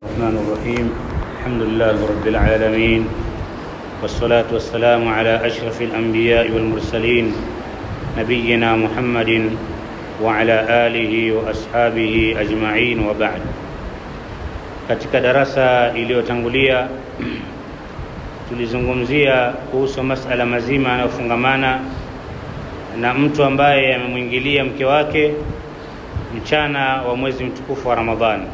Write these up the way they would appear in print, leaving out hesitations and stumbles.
الرحمن الرحيم. الحمد لله رب العالمين، والصلاة والسلام على أشرف الأنبياء والمرسلين نبينا محمد وعلى آله وأصحابه أجمعين وبعد. Katika darasa iliyotangulia tulizungumzia kuhusu masala mazima yanayofungamana na mtu ambaye amemwingilia mke wake mchana wa mwezi mtukufu wa Ramadhani.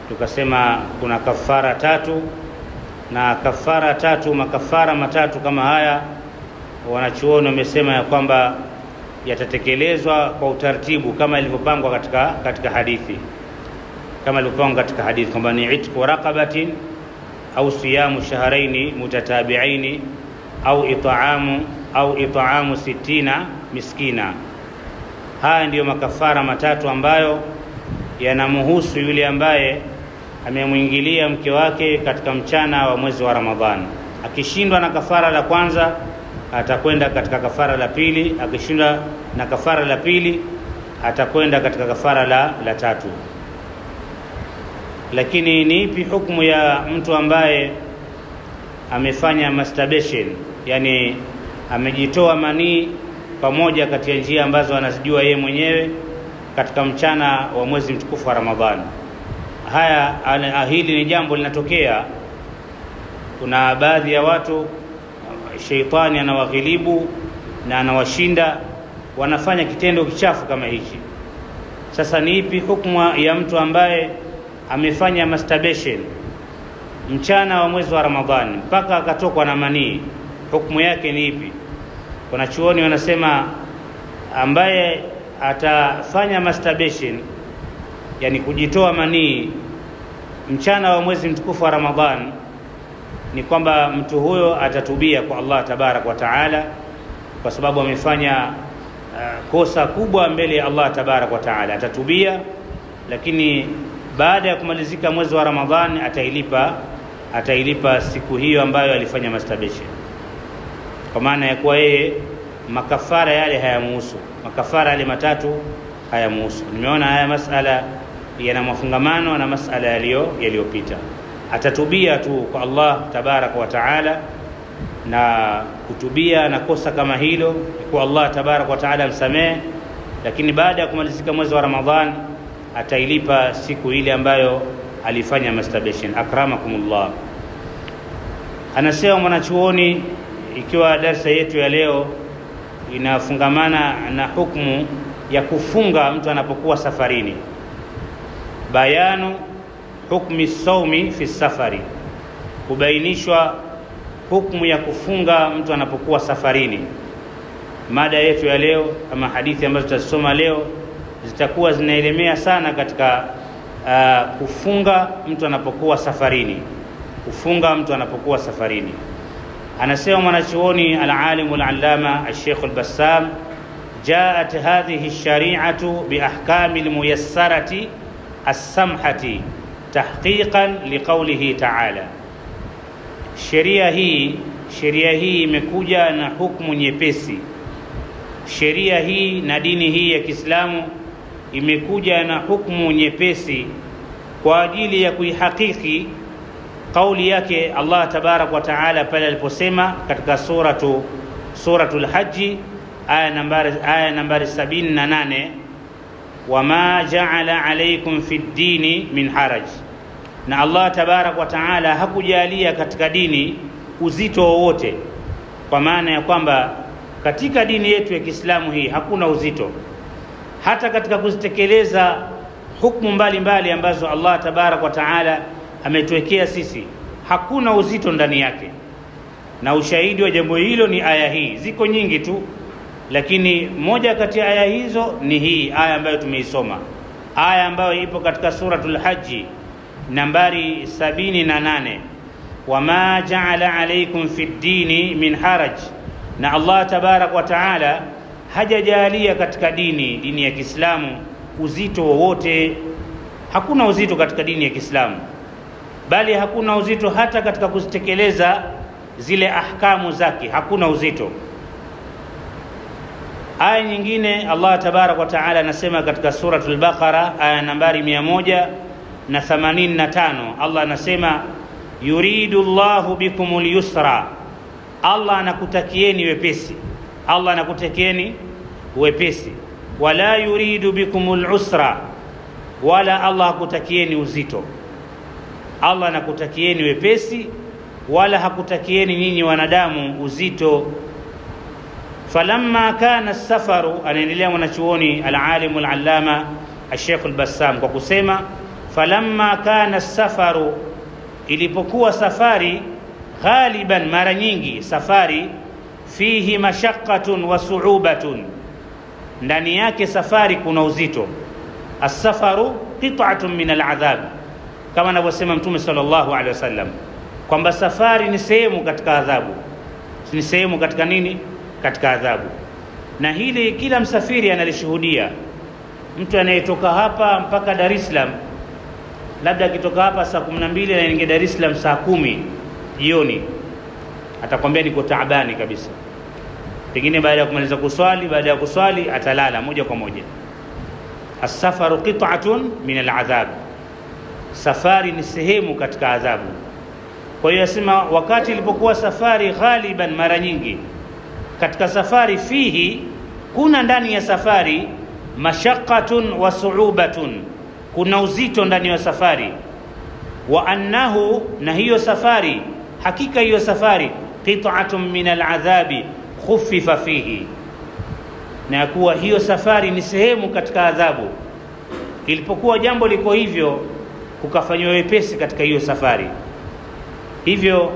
Tukasema kuna kafara tatu, na makafara matatu kama haya wanachuoni wamesema ya kwamba yatatekelezwa kwa utaratibu kama ilivyopangwa katika hadithi, kwamba ni itqu raqabatin au siyamu shahraini mutatabi'aini au it'amu 60 miskina. Haya ndiyo makafara matatu ambayo yanamhusu yule ambaye amemwingilia mke wake katika mchana wa mwezi wa Ramadhani. Akishindwa na kafara la kwanza atakwenda katika kafara la pili, akishindwa na kafara la pili atakwenda katika kafara la tatu. Lakini ni ipi hukumu ya mtu ambaye amefanya masturbation, yani amejitoa manii pamoja kati ya njia ambazo anazijua yeye mwenyewe katika mchana wa mwezi mtukufu wa Ramadhani? Hili ni jambo linatokea. Kuna baadhi ya watu sheitani anawaghilibu na anawashinda, wanafanya kitendo kichafu kama hichi. Sasa ni ipi hukumu ya mtu ambaye amefanya masturbation mchana wa mwezi wa Ramadhani mpaka akatokwa na manii? Hukumu yake ni ipi? Kuna chuoni wanasema ambaye atafanya masturbation, yani kujitoa manii mchana wa mwezi mtukufu wa Ramadhani, ni kwamba mtu huyo atatubia kwa Allah tabarak wa taala, kwa sababu amefanya kosa kubwa mbele ya Allah tabarak wa taala. Atatubia, lakini baada ya kumalizika mwezi wa Ramadhani atailipa siku hiyo ambayo alifanya masturbation, kwa maana ya kuwa yeye makafara yale hayamuhusu, makafara yale matatu hayamuhusu. Nimeona haya masala yana mafungamano na masala yaliyopita. Atatubia tu kwa Allah tabaraka wa taala, na kutubia na kosa kama hilo kwa Allah tabaraka wa taala msamehe, lakini baada ya kumalizika mwezi wa Ramadhani atailipa siku ile ambayo alifanya masturbation. Akramakumullah. Anasema mwanachuoni, ikiwa darasa yetu ya leo inafungamana na hukumu ya kufunga mtu anapokuwa safarini. Bayanu hukmi saumi fi safari, kubainishwa hukumu ya kufunga mtu anapokuwa safarini. Mada yetu ya leo ama hadithi ambazo tutasoma leo zitakuwa zinaelemea sana katika kufunga mtu anapokuwa safarini. Anasema mwanachuoni al-alim al-allama al-sheikh al-Bassam, jaat hadhihi ash-shari'atu bi ahkami al-muyassarati as-samhati tahqiqan liqawlihi ta'ala. Sheria hii imekuja na hukumu nyepesi. Sheria hii na dini hii ya Kiislamu imekuja na hukumu nyepesi kwa ajili ya kuihakiki kauli yake Allah tabarak wa taala pale aliposema katika suratul Hajj aya nambari 78, wama ja'ala alaykum fid dini min haraj, na Allah tabarak wa taala hakujalia katika dini uzito wowote, kwa maana ya kwamba katika dini yetu ya Kiislamu hii hakuna uzito, hata katika kuzitekeleza hukumu mbalimbali ambazo Allah tabarak wa taala ametuwekea sisi, hakuna uzito ndani yake. Na ushahidi wa jambo hilo ni aya hii. Ziko nyingi tu, lakini moja kati ya aya hizo ni hii aya ambayo tumeisoma, aya ambayo ipo katika suratul Hajj nambari 78, wama ja'ala alaykum fid dini min haraj, na Allah tabarak wa taala hajajalia katika dini ya Kiislamu uzito wowote. Hakuna uzito katika dini ya Kiislamu, bali hakuna uzito hata katika kuzitekeleza zile ahkamu zake, hakuna uzito. Aya nyingine Allah tabarak wa taala anasema katika suratul Baqara aya nambari 100, 185 Allah anasema yuridu Allahu bikumul yusra, Allah anakutakieni wepesi, Allah anakutakieni wepesi. Wala yuridu bikumul usra, wala Allah hakutakieni uzito. Allah anakutakieni wepesi, wala hakutakieni nyinyi wanadamu uzito. Falamma kana as-safaru, anaendelea mwanachuoni al-alim al-allama al-Sheikh al-Bassam kwa kusema falamma kana as-safaru, ilipokuwa safari, ghaliban mara nyingi safari, fihi mashaqqatun wa su'ubatun, ndani yake safari kuna uzito. As-safaru qit'atun min al-adhab, kama anavyosema Mtume sallallahu alaihi wasallam kwamba safari ni sehemu katika adhabu. Ni sehemu katika nini? Katika adhabu. Na hili kila msafiri analishuhudia. Mtu anayetoka hapa mpaka Dar es Salaam, labda akitoka hapa saa 12 na ingie Dar es Salaam saa 10 jioni, atakwambia niko taabani kabisa. Pengine baada ya kumaliza kuswali, baada ya kuswali atalala moja kwa moja. As-safaru qit'atun min al-adhab, safari ni sehemu katika adhabu. Kwa hiyo yasema wakati ilipokuwa safari, ghaliban mara nyingi katika safari, fihi kuna ndani ya safari, mashaqqatun wa su'ubatun, kuna uzito ndani ya safari. Wa annahu, na hiyo safari, hakika hiyo safari, qit'atun min al-adhabi khuffifa fihi, na kuwa hiyo safari ni sehemu katika adhabu. Ilipokuwa jambo liko hivyo, kukafanywa wepesi katika hiyo safari. Hivyo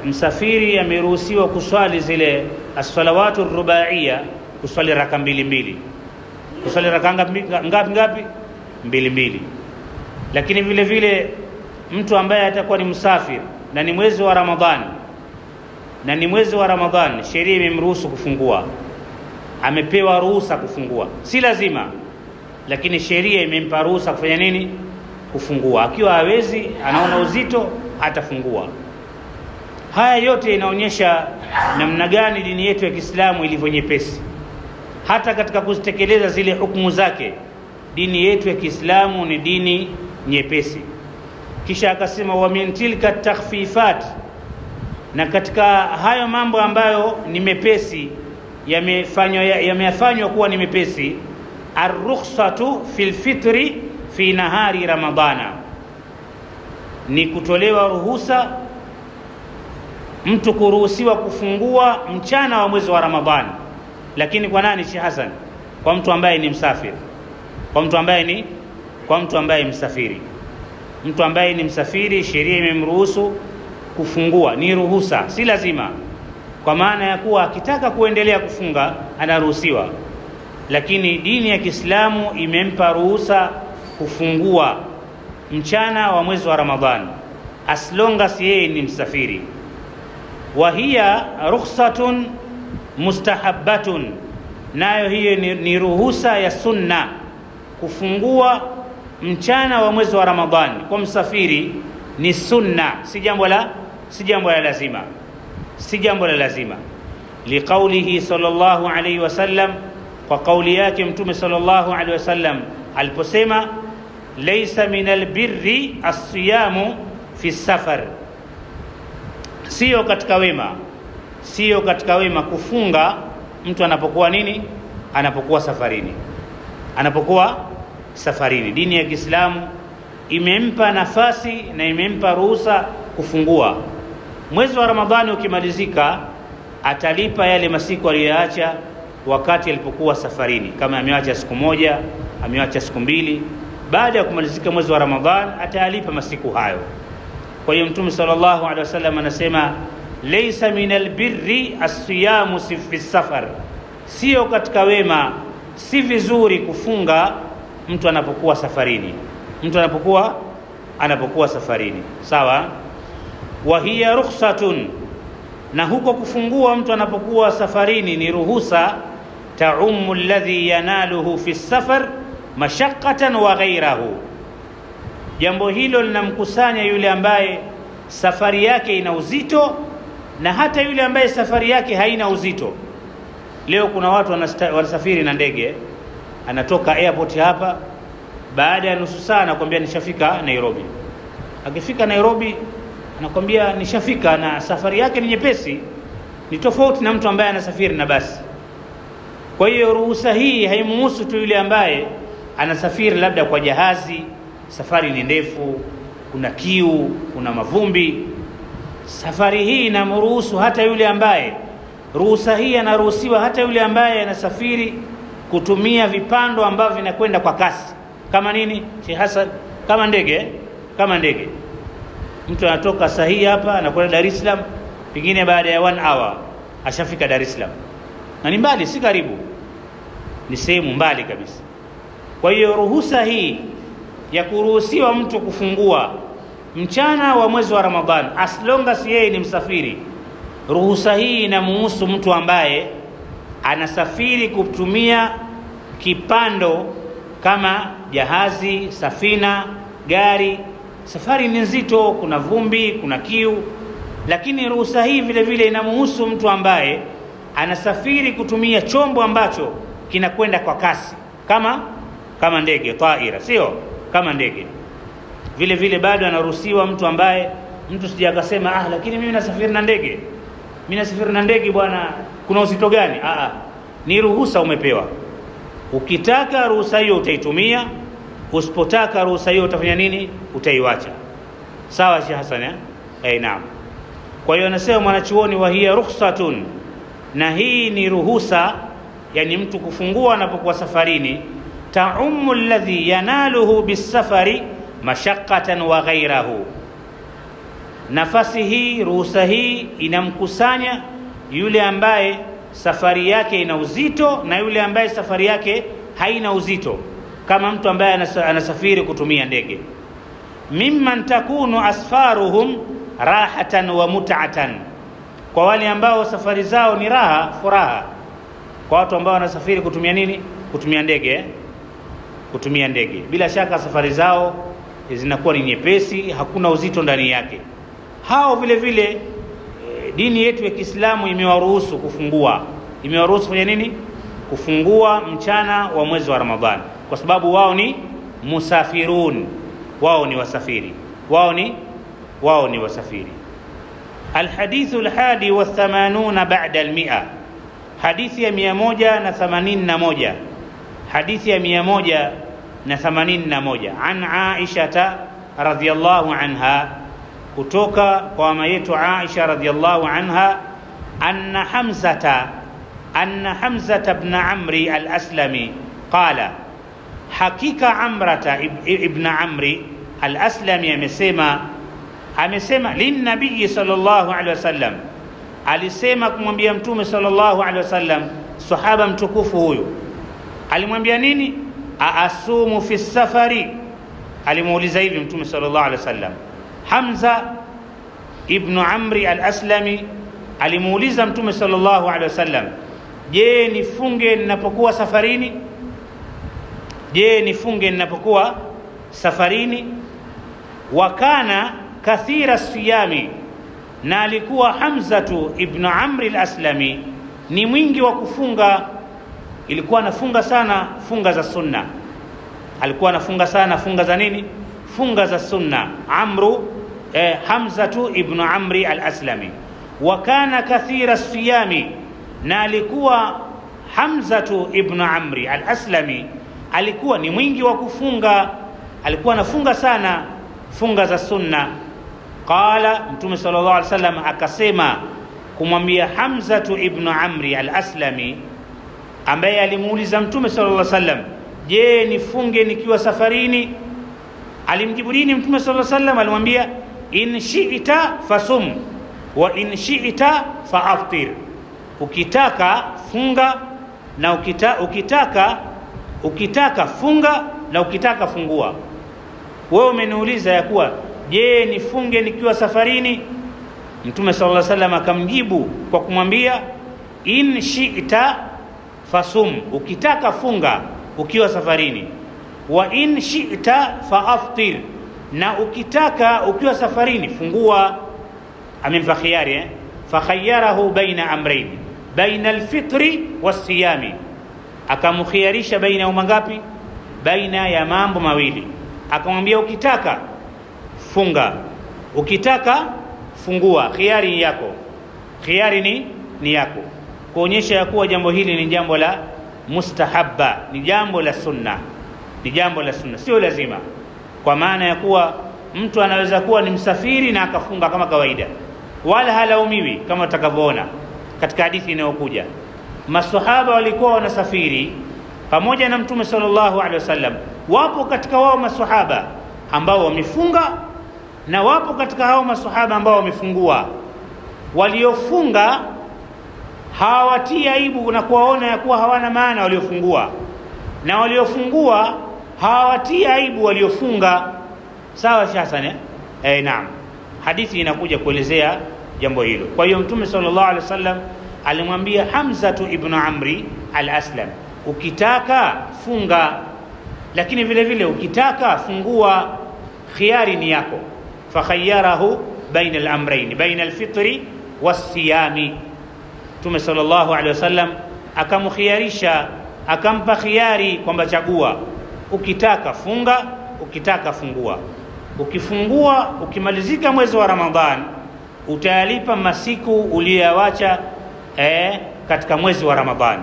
msafiri ameruhusiwa kuswali zile as-salawatu ar-rubaiya, kuswali raka mbili. Kuswali raka ngapi? Mbili. Lakini vile vile mtu ambaye atakuwa ni msafiri na ni mwezi wa Ramadhan, sheria imemruhusu kufungua. Amepewa ruhusa kufungua, si lazima, lakini sheria imempa ruhusa kufanya nini? Kufungua. Akiwa hawezi, anaona uzito, atafungua. Haya yote inaonyesha namna gani dini yetu ya Kiislamu ilivyo nyepesi hata katika kuzitekeleza zile hukumu zake. Dini yetu ya Kiislamu ni dini nyepesi. Kisha akasema wa min tilka takhfifat, na katika hayo mambo ambayo ni mepesi, yamefanywa kuwa ni mepesi, ar-rukhsatu fil fitri fi nahari ramadana, ni kutolewa ruhusa mtu kuruhusiwa kufungua mchana wa mwezi wa Ramadhani. Lakini kwa nani, Sheikh Hassan? Kwa mtu ambaye ni msafiri. Kwa mtu ambaye msafiri. Mtu ambaye ni msafiri, sheria imemruhusu kufungua, ni ruhusa, si lazima. Kwa maana ya kuwa akitaka kuendelea kufunga anaruhusiwa, lakini dini ya Kiislamu imempa ruhusa kufungua mchana wa mwezi wa Ramadhani as long as yeye ni msafiri. Wa hiya rukhsatun mustahabbatun, nayo hiyo ni ruhusa ya sunna kufungua mchana wa mwezi wa Ramadhani kwa msafiri. Ni sunna, si jambo la lazima. Liqaulihi sallallahu alayhi wasallam, kwa kauli yake Mtume sallallahu alayhi wasallam aliposema laysa minal birri as-siyamu fi safar, sio katika wema kufunga mtu anapokuwa nini? Anapokuwa safarini. Dini ya Kiislamu imempa nafasi na imempa ruhusa kufungua. Mwezi wa Ramadhani ukimalizika, atalipa yale masiku aliyoacha wakati alipokuwa safarini. Kama ameacha siku moja, ameacha siku mbili, baada ya kumalizika mwezi wa Ramadhani atalipa masiku hayo. Kwa hiyo Mtume sallallahu alaihi wasallam anasema laysa minal birri as-siyamu fi safar, sio katika wema, si vizuri kufunga mtu anapokuwa safarini. Sawa? Wa hiya rukhsatun, na huko kufungua mtu anapokuwa safarini ni ruhusa, ta'ummu alladhi yanaluhu fi safar mashaqqatan wa ghayrahu, jambo hilo linamkusanya yule ambaye safari yake ina uzito na hata yule ambaye safari yake haina uzito. Leo kuna watu wanasafiri na ndege, anatoka airport hapa baada ya nusu saa anakuambia nishafika Nairobi. Akifika Nairobi anakuambia nishafika, na safari yake ni nyepesi, ni tofauti na mtu ambaye anasafiri na basi. Kwa hiyo ruhusa hii haimuhusu tu yule ambaye anasafiri labda kwa jahazi, safari ni ndefu, kuna kiu, kuna mavumbi. Safari hii inamruhusu hata yule ambaye, ruhusa hii anaruhusiwa hata yule ambaye anasafiri kutumia vipando ambavyo vinakwenda kwa kasi. Kama nini Sheikh Hassan? Kama ndege. Kama ndege, mtu anatoka sahihi hapa anakwenda Dar es Salaam, pengine baada ya 1 hour ashafika Dar es Salaam, na ni mbali, si karibu, ni sehemu mbali kabisa. Kwa hiyo ruhusa hii ya kuruhusiwa mtu kufungua mchana wa mwezi wa Ramadhan, as long as yeye ni msafiri, ruhusa hii inamuhusu mtu ambaye anasafiri kutumia kipando kama jahazi, safina, gari. Safari ni nzito, kuna vumbi, kuna kiu. Lakini ruhusa hii vile vile inamuhusu mtu ambaye anasafiri kutumia chombo ambacho kinakwenda kwa kasi, kama ndege, taira, sio kama ndege. Vile vile bado anaruhusiwa mtu ambaye, mtu sija akasema lakini mimi nasafiri na ndege, mimi nasafiri na ndege bwana, kuna uzito gani? Ni ruhusa umepewa. Ukitaka ruhusa hiyo utaitumia, usipotaka ruhusa hiyo utafanya nini? Utaiacha. Sawa Sheikh Hassan? Naam. Kwa hiyo anasema mwanachuoni, wa hiya rukhsatun, na hii ni ruhusa, yani mtu kufungua anapokuwa safarini, ta'ummu alladhi yanaluhu bisafari mashaqqatan wa ghayrahu. Nafasi hii, ruhusa hii inamkusanya yule ambaye safari yake ina uzito na yule ambaye safari yake haina uzito, kama mtu ambaye anasafiri kutumia ndege. Mimman takunu asfaruhum rahatan wa mut'atan, kwa wale ambao safari zao ni raha, furaha. Kwa watu ambao wanasafiri kutumia nini? Kutumia ndege. Kutumia ndege, bila shaka safari zao zinakuwa ni nyepesi, hakuna uzito ndani yake. Hao vile vile dini yetu ya Kiislamu imewaruhusu kufungua, imewaruhusu kufanya nini? Kufungua mchana wa mwezi wa Ramadhani, kwa sababu wao ni musafirun, wao ni wasafiri, wao ni wasafiri. Alhadithu alhadi wa 80 ba'da al-100, hadithi ya 181, hadithi ya 181 an Aisha radhiyallahu anha, kutoka kwa mama yetu Aisha radhiyallahu anha, anna Hamza ibn Amri al-Aslami qala, hakika Amrata ibn Amri al-Aslami amesema linnabii sallallahu alaihi wasallam, alisema kumwambia mtume sallallahu alaihi wasallam, sahaba mtukufu huyu alimwambia nini? Aasumu fi safari, alimuuliza hivi mtume sallallahu alaihi wasallam. Hamza ibn Amri al-Aslami alimuuliza mtume sallallahu alaihi wasallam, je, nifunge ninapokuwa safarini? Je, nifunge ninapokuwa safarini? Wakana kathira siyami, na alikuwa Hamzatu ibn Amri al-Aslami ni mwingi wa kufunga, ilikuwa anafunga sana funga za sunna, alikuwa anafunga sana funga za nini? Funga za sunna. Hamzatu ibn Amri al-Aslami. Wakana kathira siyami, na alikuwa Hamzatu ibn Amri al-Aslami alikuwa ni mwingi wa kufunga, alikuwa anafunga sana funga za sunna. Qala, mtume sallallahu alaihi wasallam akasema kumwambia Hamzatu ibn Amri al-Aslami, ambaye alimuuliza mtume sallallahu alaihi wasallam, je, nifunge nikiwa safarini? Alimjibu nini mtume sallallahu alaihi wasallam? Alimwambia, in shi'ta fasum wa in shi'ta faaftir, ukitaka funga na ukitaka funga na ukitaka fungua. Wewe umeniuliza ya kuwa je, nifunge nikiwa safarini? Mtume sallallahu alaihi wasallam akamjibu kwa kumwambia, in shi'ta fasum, ukitaka funga ukiwa safarini, wa in shi'ta faaftir, na ukitaka ukiwa safarini fungua. Amempa khiyari, fakhayyarahu baina amrayn, baina alfitri wasiyami, akamkhiyarisha baina mangapi? baina ya mambo mawili. Akamwambia ukitaka funga, ukitaka fungua, khiari yako, khiari ni yako, kuonyesha ya kuwa jambo hili ni jambo la mustahabba, ni jambo la sunna, ni jambo la sunna, sio lazima. Kwa maana ya kuwa mtu anaweza kuwa ni msafiri na akafunga kama kawaida, wala halaumiwi, kama tutakavyoona katika hadithi inayokuja. Maswahaba walikuwa wanasafiri pamoja na Mtume sallallahu alaihi wasallam. Wapo katika wao maswahaba ambao wamefunga na wapo katika hao maswahaba ambao wamefungua. Waliofunga hawatii aibu na kuwaona ya kuwa hawana maana waliofungua, na waliofungua hawatii aibu waliofunga. Sawa Hassan? Naam, hadithi inakuja kuelezea jambo hilo. Kwa hiyo Mtume sallallahu alaihi wasallam alimwambia Hamza ibn Amri al-Aslam, ukitaka funga, lakini vile vile ukitaka fungua, khiari ni yako. Fakhayyarahu baina al-amrayn, baina al-fitri was-siyami. Mtume sallallahu alaihi wasallam akamkhiyarisha, akampa khiari kwamba chagua, ukitaka funga, ukitaka fungua. Ukifungua, ukimalizika mwezi wa Ramadhan, utayalipa masiku uliyoacha katika mwezi wa Ramadhan.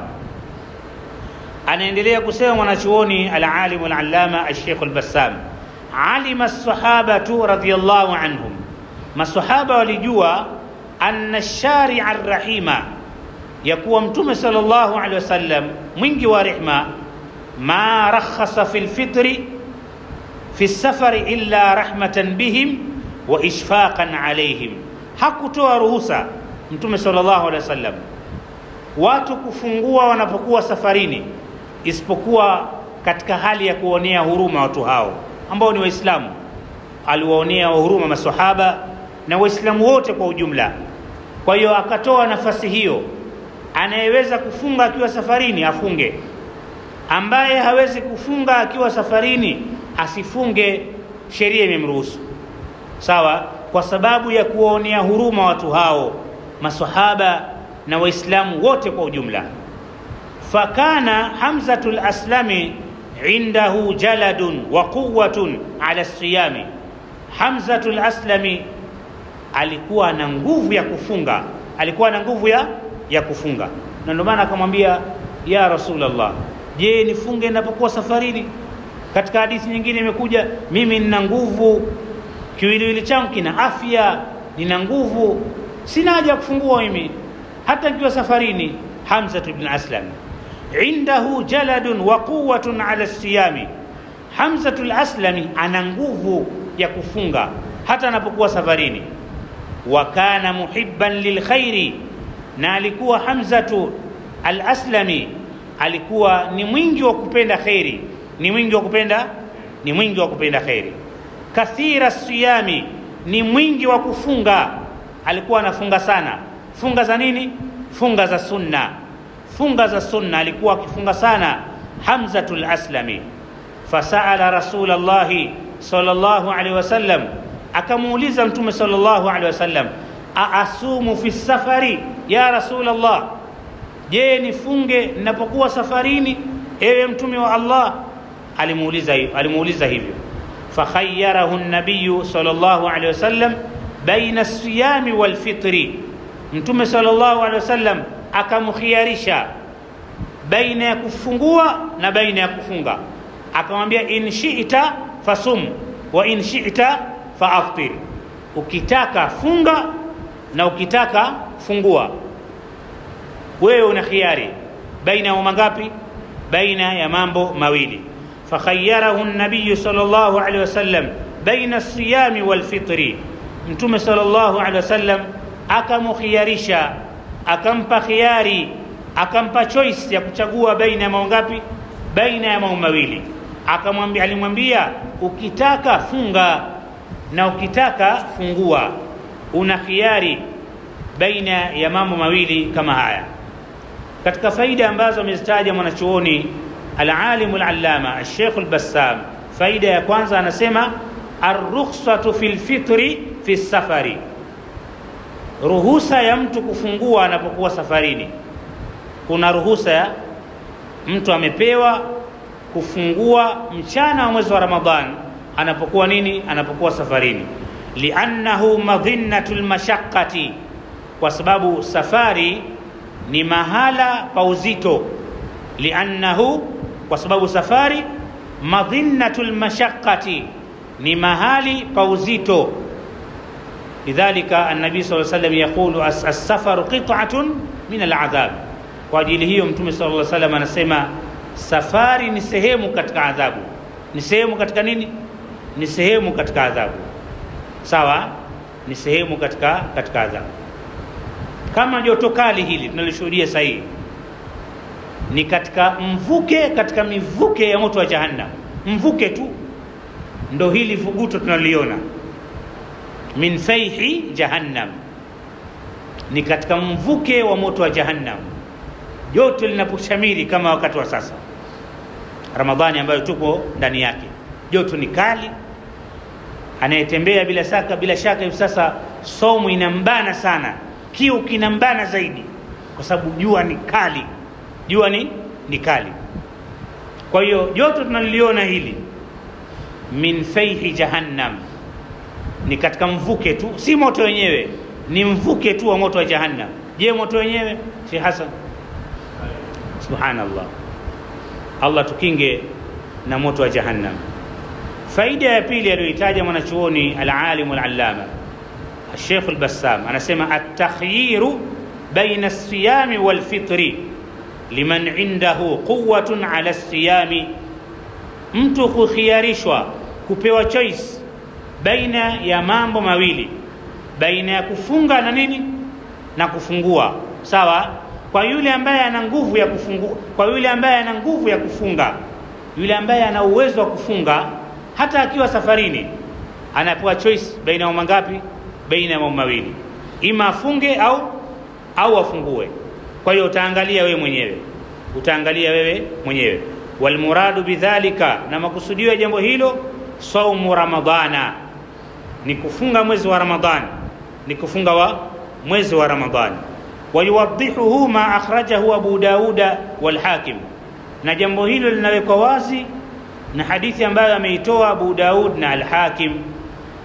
Anaendelea kusema mwanachuoni al-alim al-allama al-Sheikh al-Bassam, alima as-sahabatu radiyallahu anhum, masahaba walijua anna ash-shari'a ar-rahima, ya kuwa Mtume sallallahu alaihi wasallam mwingi wa rehma, ma rakhasa fil fitri fi safari illa rahmatan bihim wa ishfaqan alaihim, hakutoa ruhusa Mtume sallallahu alaihi wasallam watu kufungua wanapokuwa safarini, isipokuwa katika hali ya kuonea huruma watu hao ambao ni Waislamu. Aliwaonea huruma maswahaba na Waislamu wote kwa ujumla. Kwa hiyo akatoa nafasi hiyo, anayeweza kufunga akiwa safarini afunge, ambaye hawezi kufunga akiwa safarini asifunge, sheria imemruhusu. Sawa, kwa sababu ya kuwaonea huruma watu hao maswahaba na Waislamu wote kwa ujumla. Fakana Hamzatul Aslami indahu jaladun wa quwwatun ala siyami, Hamzatul Aslami alikuwa na nguvu ya kufunga, alikuwa na nguvu ya kufunga. Na ndio maana akamwambia, ya Rasulullah, je, nifunge ninapokuwa safarini? Katika hadithi nyingine imekuja, mimi nina nguvu, kiwiliwili changu kina afya, nina nguvu, sina haja ya kufungua mimi hata nikiwa safarini. Hamza ibn Aslam indahu jaladun wa quwwatun ala siyami, Hamzatul Aslami ana nguvu ya kufunga hata anapokuwa safarini. Wa kana muhibban lilkhairi, na alikuwa Hamzatu al-Aslami alikuwa ni mwingi wa kupenda khairi, ni mwingi wa kupenda khairi. Kathira siyami, ni mwingi wa kufunga, alikuwa anafunga sana. Funga za nini? Funga za sunna, funga za sunna alikuwa akifunga sana Hamzatul Aslami. Fasaala Rasulullah sallallahu alaihi wasallam, akamuuliza Mtume sallallahu alaihi wasallam, aasumu fi safari ya Rasulullah, je, nifunge ninapokuwa safarini ewe Mtume wa Allah? Alimuuliza hivyo. Fakhayyarahu an-nabiy sallallahu alaihi wasallam baina as-siyami wal fitri, Mtume sallallahu alaihi wasallam akamkhiyarisha baina ya kufungua na baina ya kufunga. Akamwambia, in shi'ta fasum wa in shi'ta faaftir, ukitaka funga na ukitaka fungua. Wewe una khiari baina ya mangapi? Baina ya mambo mawili. Fakhayyarahu an-nabiy sallallahu alaihi wasallam baina as-siyami wal fitri, Mtume sallallahu alaihi wasallam akamkhiyarisha, akampa khiari, akampa choice ya kuchagua baina ya mangapi? Baina ya mambo mawili. Alimwambia, ukitaka funga na ukitaka fungua, una khiari baina ya mambo mawili kama haya. Katika faida ambazo amezitaja mwanachuoni al-alim al-allama al-Sheikh al-Bassam, faida ya kwanza anasema ar-rukhsatu fil fitri fi safari, ruhusa ya mtu kufungua anapokuwa safarini. Kuna ruhusa ya mtu amepewa kufungua mchana wa mwezi wa Ramadhan anapokuwa nini? Anapokuwa safarini. Liannahu madhinnatul mashaqqati, kwa sababu safari ni mahala pa uzito. Liannahu, kwa sababu safari, madhinnatul mashaqqati, ni mahali pa uzito. Lidhalika an-nabii sallallahu alayhi wasallam yaqulu as-safaru qit'atun min al-'adhab. Kwa ajili hiyo Mtume sallallahu alayhi wasallam anasema safari ni sehemu katika adhabu. Ni sehemu katika nini? Ni sehemu katika adhabu. Sawa? Ni sehemu katika adhabu. Kama joto kali hili tunalishuhudia sasa hivi ni katika mivuke ya moto wa Jahannam. Mvuke tu ndo hili vuguto tunaliona, min fayhi Jahannam, ni katika mvuke wa moto wa Jahannam. Joto linaposhamiri kama wakati wa sasa Ramadhani ambayo tuko ndani yake, joto ni kali. Anayetembea bila shaka hivi sasa somo inambana sana, kiu kinambana zaidi, kwa sababu jua ni kali. Jua ni kali. Kwa hiyo joto tunaliona hili min fayhi Jahannam, ni katika mvuke tu, si moto wenyewe, ni mvuke tu wa moto wa Jahannam. Je, moto wenyewe? Si Hasan, subhanallah, Allah tukinge na moto wa Jahannam. Faida ya pili aliyoitaja mwanachuoni al-alim al-allama Sheikh al-Bassam anasema at-takhyiru baina as-siyami wal-fitri liman indahu quwwatun ala as-siyami, mtu kukhiarishwa, kupewa choice baina ya mambo mawili, baina ya kufunga na nini, na kufungua. Sawa? Kwa yule ambaye ana nguvu ya kufungua, kwa yule ambaye ana nguvu ya kufunga, yule ambaye ana uwezo wa kufunga hata akiwa safarini, anapewa choice baina ya mangapi? Baina ya mambo mawili, ima afunge au afungue. Kwa hiyo utaangalia wewe mwenyewe. Wal muradu bidhalika, na makusudio ya jambo hilo, saumu Ramadhana, ni kufunga mwezi wa Ramadhani, ni kufunga mwezi wa Ramadhani. Wayuwaddihuhu ma akhrajahu Abu Dauda wal Hakim, na jambo hilo linawekwa wazi na hadithi ambayo ameitoa Abu Daud na al-Hakim,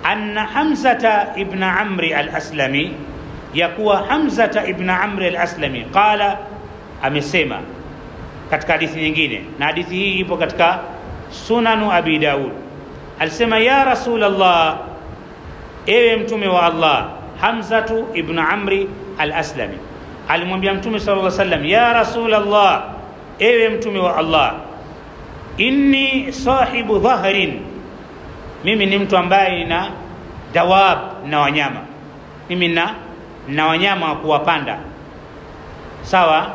anna Hamzata ibn Amri al-Aslami, yakuwa Hamzata ibn Amri al-Aslami qala, amesema katika hadithi nyingine, na hadithi hii ipo katika Sunanu Abi Daud, alisema ya Rasulullah, ewe mtume wa Allah. Hamzatu ibn Amri al-Aslami alimwambia Mtume sallallahu alaihi wasallam, ya Rasulullah, ewe mtume wa Allah, inni sahibu dhahrin, mimi ni mtu ambaye nina dawab na wanyama, mimi na wanyama wa kuwapanda. Sawa?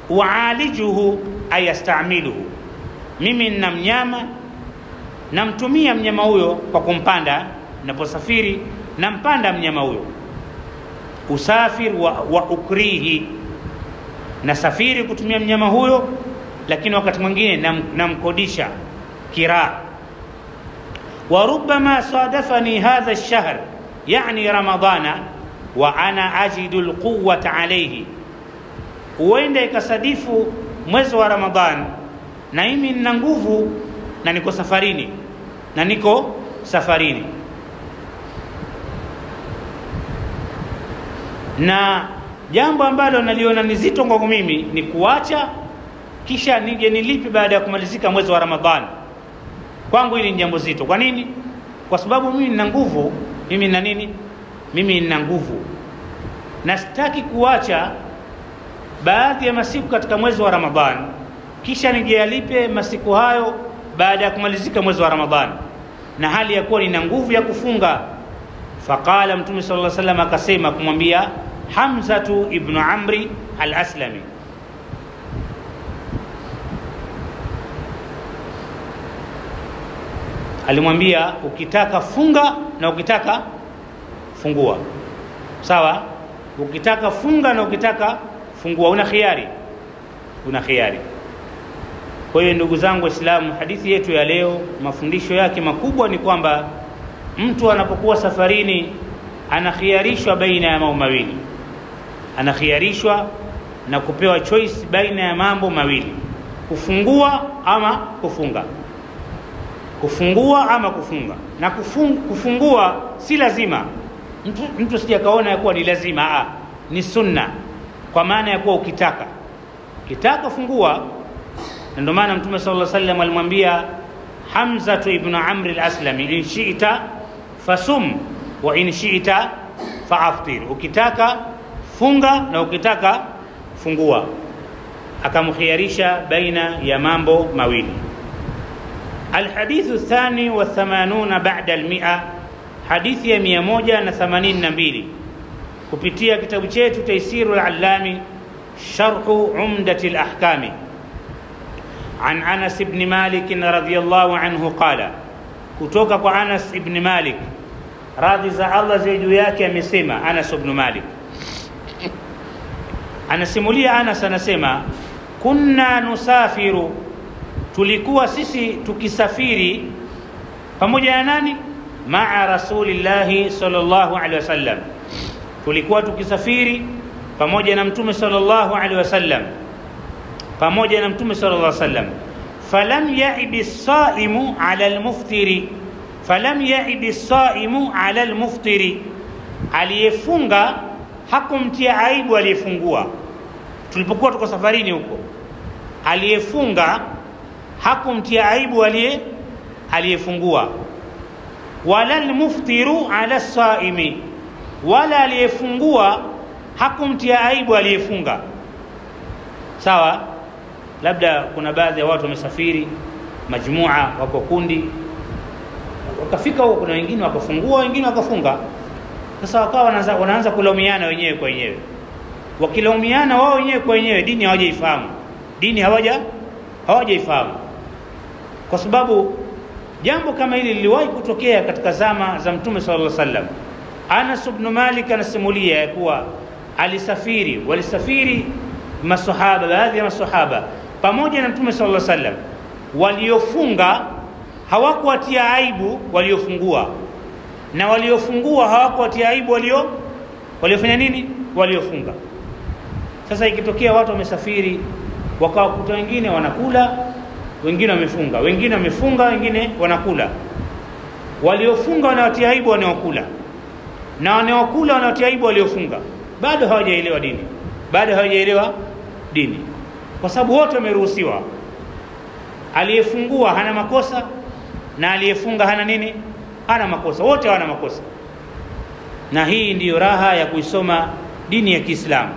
Ualijuhu ayastamiluhu, mimi nina mnyama, namtumia mnyama huyo kwa kumpanda, naposafiri nampanda mnyama huyo. Usafir wa ukrihi, nasafiri kutumia mnyama huyo, lakini wakati mwingine namkodisha kira. Wa rubbama sadafani hadha ash-shahr, yani Ramadhana, wa ana ajidu al-quwwata alayhi, huenda ikasadifu mwezi wa Ramadhan na mimi nina nguvu na niko safarini, na jambo ambalo naliona ni zito kwangu mimi ni kuacha kisha nije nilipi baada ya kumalizika mwezi wa Ramadhan. Kwangu hili ni jambo zito. Kwa nini? Kwa sababu mimi nina nguvu, mimi nina nguvu, na sitaki kuacha baadhi ya masiku katika mwezi wa Ramadhan kisha nije yalipe masiku hayo baada ya kumalizika mwezi wa Ramadhan, na hali ya kuwa nina nguvu ya kufunga. Faqala Mtume sallallahu alaihi wasallam akasema kumwambia Hamzatu ibn Amri al-Aslami, alimwambia ukitaka funga na ukitaka fungua. Sawa? Ukitaka funga na ukitaka fungua, una khiari. Kwa hiyo ndugu zangu Waislamu, hadithi yetu ya leo, mafundisho yake makubwa ni kwamba mtu anapokuwa safarini anakhiarishwa baina ya mambo anakhiarishwa na kupewa choice baina ya mambo mawili. kufungua ama kufunga, kufungua ama kufunga. Na kufungua si lazima, mtu sijakaona ya kuwa ni lazima, ni sunna, kwa maana ya kuwa ukitaka fungua. Na ndio maana Mtume sallallahu alaihi wasallam alimwambia Hamza ibn Amr al-Aslami, in shi'ta fasum wa in shi'ta fa'aftir, ukitaka funga na ukitaka fungua. Akamkhiyarisha baina ya mambo mawili. Alhadithu thani wa 80 ba'da al-100, hadithi ya 182 kupitia kitabu chetu Taysirul Allami Sharhu Umdatil Ahkami, an Anas ibn Malik radhiyallahu anhu qala, kutoka kwa Anas ibn Malik radhi za Allah ziwe juu yake amesema. Anas ibn Malik anasimulia, Anas anasema kunna nusafiru, tulikuwa sisi tukisafiri pamoja na nani? Ma'a rasulillahi sallallahu alaihi wasallam, tulikuwa tukisafiri pamoja na Mtume sallallahu alaihi wasallam, pamoja na Mtume sallallahu alaihi wasallam. Falam ya'ibi as-sa'imu 'ala al-muftiri, falam ya'ibi as-sa'imu 'ala al-muftiri, aliyefunga hakumtia aibu aliyefungua. Tulipokuwa tuko safarini huko, aliyefunga hakumtia aibu aliyefungua. Wala al-muftiru 'ala as-sa'imi, wala aliyefungua hakumtia aibu aliyefunga. Sawa, labda kuna baadhi ya watu wamesafiri majmua, wako kundi, wakafika huko, kuna wengine wakafungua, wengine wakafunga. Sasa wakawa wanaanza kulaumiana wenyewe kwa wenyewe. Wakilaumiana wao wenyewe kwa wenyewe, dini hawajaifahamu, dini hawajaifahamu. Kwa sababu jambo kama hili liliwahi kutokea katika zama za Mtume sallallahu alaihi wasallam. Anas ibn Malik anasimulia ya kuwa walisafiri masahaba, baadhi ya masahaba pamoja na Mtume sallallahu alaihi wasallam. Waliofunga hawakuwatia aibu waliofungua, na waliofungua hawakuwatia aibu waliofanya nini? Waliofunga. Sasa ikitokea watu wamesafiri, wakawakuta wengine wanakula, wengine wamefunga, wengine wamefunga, wengine wanakula, waliofunga wanawatia aibu wanaokula, na wanaokula wanawatia aibu waliofunga, bado hawajaelewa dini, kwa sababu wote wameruhusiwa. Aliyefungua hana makosa na aliyefunga hana makosa, wote hawana makosa. Na hii ndiyo raha ya kuisoma dini ya Kiislamu.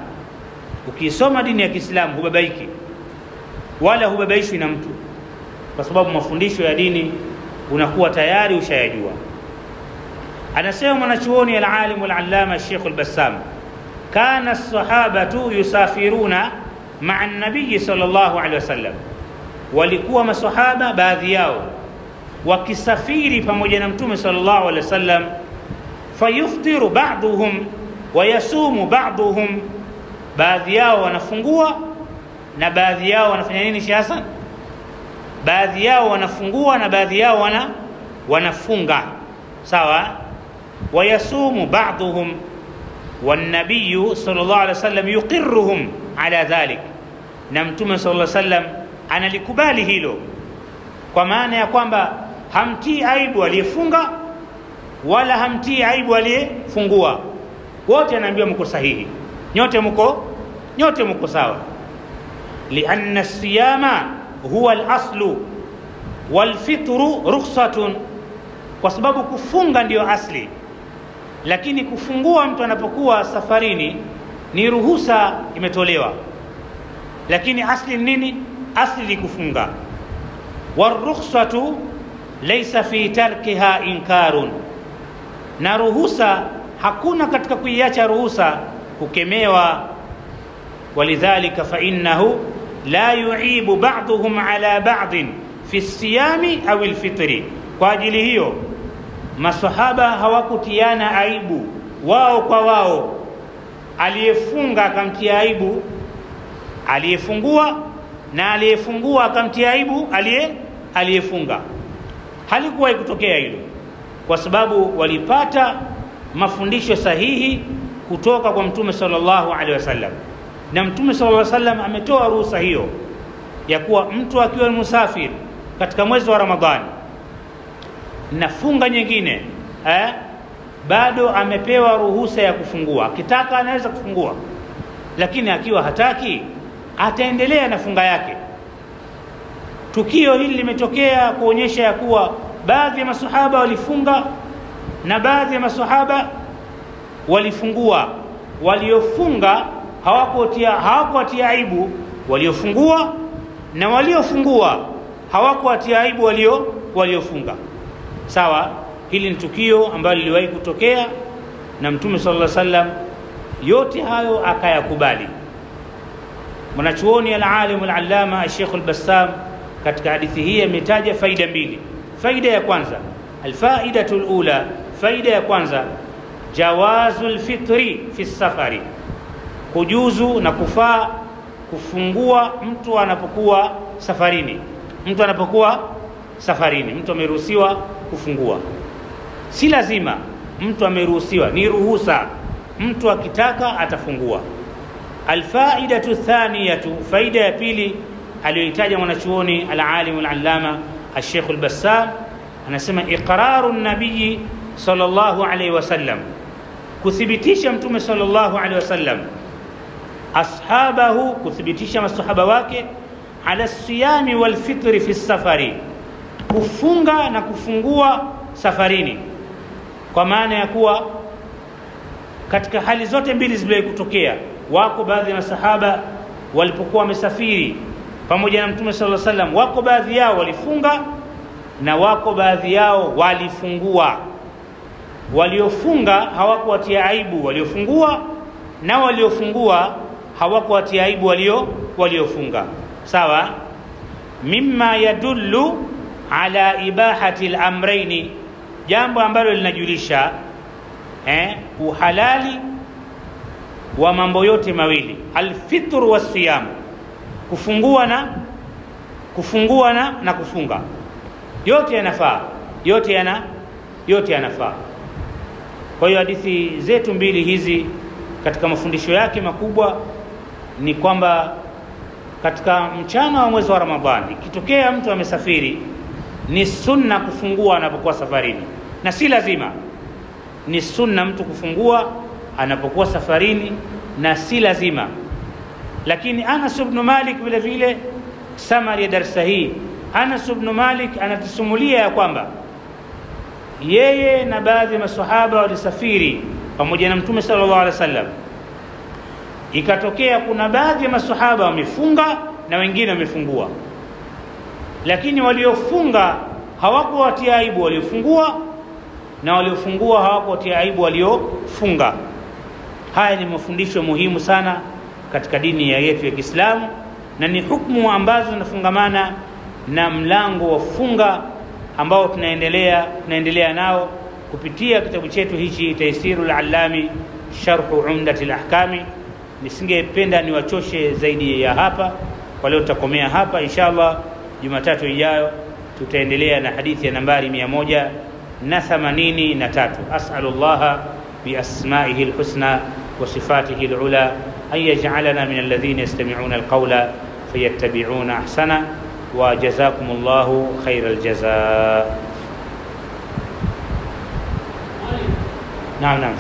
Ukisoma dini ya Kiislamu hubabaiki wala hubabaishwi na mtu, kwa sababu mafundisho ya dini unakuwa tayari ushayajua. Anasema mwanachuoni al-alim al-allama Sheikh al-Bassam, kana as-sahabatu yusafiruna ma'a an-nabiy sallallahu alaihi wasallam, walikuwa masahaba baadhi yao wakisafiri pamoja na Mtume sallallahu alaihi wasallam. Fayuftiru ba'dhum wa yasumu ba'dhum, baadhi yao wanafungua na baadhi yao wanafanya nini? Sheikh Hassan, baadhi yao wanafungua na baadhi yao wanafunga. Sawa. Wayasumu ba'dhum wan-nabiy sallallahu alaihi wasallam yuqirruhum ala dhalik, na Mtume sallallahu alaihi wasallam analikubali hilo, kwa maana ya kwamba hamtii aibu aliyefunga wala hamtii aibu aliyefungua. Wote anaambiwa mko sahihi, nyote mko sawa. Lianna as-siyama huwa al-aslu wal-fitru rukhsatun, kwa sababu kufunga ndiyo asli, lakini kufungua mtu anapokuwa safarini ni ruhusa imetolewa, lakini asli nini? Asli ni kufunga. Warukhsatu laysa fi tarkiha inkarun, na ruhusa hakuna katika kuiacha ruhusa kukemewa. Walidhalika fa innahu la yu'ibu ba'dhum ala ba'din fi siyami au alfitri, kwa ajili hiyo masahaba hawakutiana aibu wao kwa wao. Aliyefunga akamtia aibu aliyefungua, na aliyefungua akamtia aibu aliyefunga. Halikuwahi kutokea hilo, kwa sababu walipata mafundisho sahihi kutoka kwa Mtume sallallahu alaihi wasallam, na Mtume sallallahu alaihi wasallam ametoa ruhusa hiyo ya kuwa mtu akiwa musafiri katika mwezi wa Ramadhani na funga nyingine bado amepewa ruhusa ya kufungua. Akitaka anaweza kufungua, lakini akiwa hataki ataendelea na funga yake. Tukio hili limetokea kuonyesha ya kuwa baadhi ya masahaba walifunga na baadhi ya masahaba walifungua. Waliofunga hawakuwatia aibu waliofungua, na waliofungua hawakuwatia aibu waliofunga. Sawa, hili ni tukio ambalo liliwahi kutokea na Mtume sallallahu alaihi wasallam yote hayo akayakubali. Mwanachuoni al-alim al-allama Sheikh al-Bassam katika hadithi hii ametaja faida mbili. Faida ya kwanza, al-faidatul ula, faida ya kwanza, jawazul fitri fi safari, kujuzu na kufaa kufungua mtu anapokuwa safarini. Mtu anapokuwa safarini, mtu ameruhusiwa kufungua. Si lazima, mtu ameruhusiwa, ni ruhusa. Mtu akitaka atafungua. Alfaidatu thaniyatu, faida ya pili aliyoitaja mwanachuoni al-alim al-allama al-Sheikh al-Bassam, anasema iqraru an-nabii sallallahu alayhi wasallam, kuthibitisha Mtume sallallahu alayhi wasallam ashabahu, kuthibitisha masahaba wake ala siyami wal fitri fi safari, kufunga na kufungua safarini. Kwa maana ya kuwa katika hali zote mbili zile kutokea, wako baadhi ya masahaba walipokuwa wamesafiri pamoja na Mtume sallallahu alaihi wasallam, wako baadhi yao walifunga na wako baadhi yao walifungua. Waliofunga hawakuwatia aibu waliofungua, na waliofungua hawakuwatia aibu waliofunga. Sawa, mimma yadullu ala ibahati al-amrayni, jambo ambalo linajulisha uhalali wa mambo yote mawili, al-fitr was-siyam, kufungua na kufunga. Yote yanafaa, yote yanafaa. Kwa hiyo hadithi zetu mbili hizi katika mafundisho yake makubwa ni kwamba katika mchana wa mwezi wa Ramadhani ikitokea mtu amesafiri, ni sunna kufungua anapokuwa safarini, na si lazima. Ni sunna mtu kufungua anapokuwa safarini na si lazima. Lakini Anas ibn Malik vile vile, samari ya darasa hii, Anas ibn Malik anatusumulia ya kwamba yeye na baadhi ya maswahaba walisafiri pamoja na Mtume sallallahu alaihi wasallam. Ikatokea kuna baadhi ya maswahaba wamefunga na wengine wamefungua, lakini waliofunga hawakuwatia aibu waliofungua, na waliofungua hawakuwatia aibu waliofunga. Haya ni mafundisho muhimu sana katika dini yetu ya Kiislamu, na ni hukumu ambazo zinafungamana na mlango wa funga ambao tunaendelea nao kupitia kitabu chetu hichi Taysirul Allami Sharh Umdatil Ahkami. Nisingependa niwachoshe zaidi ya hapa. Kwa leo tutakomea hapa, inshallah Jumatatu ijayo tutaendelea na hadithi ya nambari 183. As'alullah bi asma'ihi alhusna wa sifatihi alula an yaj'alana min alladhina yastami'una alqawla fayattabi'una ahsana, wa jazakumullahu khairal jazaa. Naam.